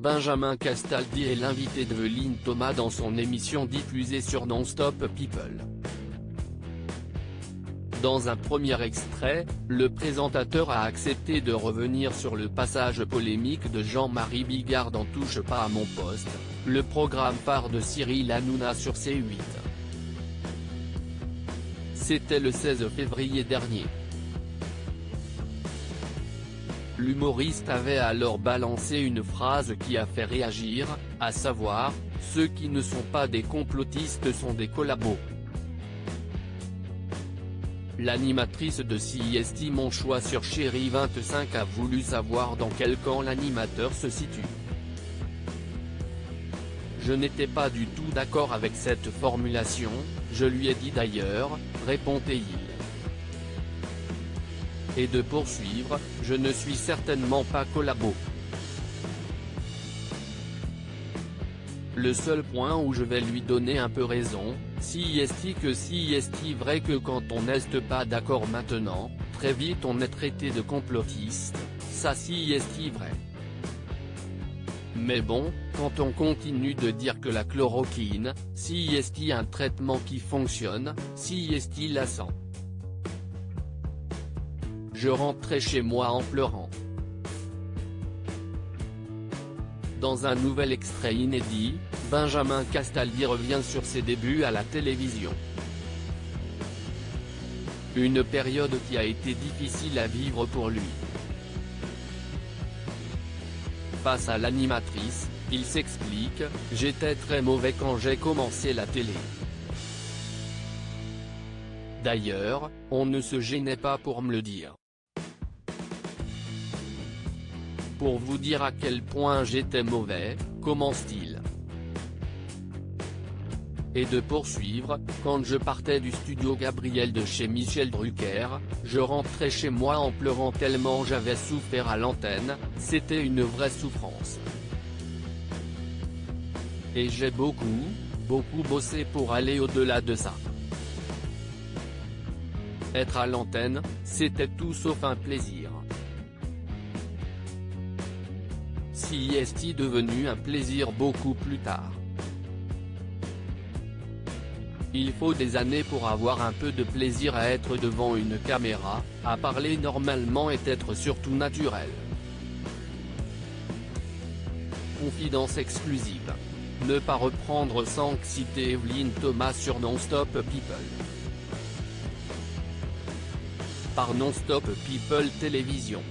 Benjamin Castaldi est l'invité d'Evelyne Thomas dans son émission diffusée sur Non-Stop People. Dans un premier extrait, le présentateur a accepté de revenir sur le passage polémique de Jean-Marie Bigard dans Touche pas à mon poste, le programme phare de Cyril Hanouna sur C8. C'était le 16 février dernier. L'humoriste avait alors balancé une phrase qui a fait réagir, à savoir « Ceux qui ne sont pas des complotistes sont des collabos ». L'animatrice de CIST Mon Choix sur Chérie 25 a voulu savoir dans quel camp l'animateur se situe. Je n'étais pas du tout d'accord avec cette formulation, je lui ai dit d'ailleurs, répondait-il. Et de poursuivre, je ne suis certainement pas collabo. Le seul point où je vais lui donner un peu raison, si est vrai que quand on n'est pas d'accord maintenant, très vite on est traité de complotiste, ça si est vrai. Mais bon, quand on continue de dire que la chloroquine, si est un traitement qui fonctionne, si est la sent. Je rentrais chez moi en pleurant. Dans un nouvel extrait inédit, Benjamin Castaldi revient sur ses débuts à la télévision. Une période qui a été difficile à vivre pour lui. Face à l'animatrice, il s'explique « J'étais très mauvais quand j'ai commencé la télé. D'ailleurs, on ne se gênait pas pour me le dire. Pour vous dire à quel point j'étais mauvais, commence-t-il. Et de poursuivre, quand je partais du studio Gabriel de chez Michel Drucker, je rentrais chez moi en pleurant tellement j'avais souffert à l'antenne, c'était une vraie souffrance. Et j'ai beaucoup bossé pour aller au-delà de ça. Être à l'antenne, c'était tout sauf un plaisir. Si est devenu un plaisir beaucoup plus tard. Il faut des années pour avoir un peu de plaisir à être devant une caméra, à parler normalement et être surtout naturel. Confidence exclusive. Ne pas reprendre sans citer Evelyne Thomas sur Non-Stop People. Par Non-Stop People Télévision.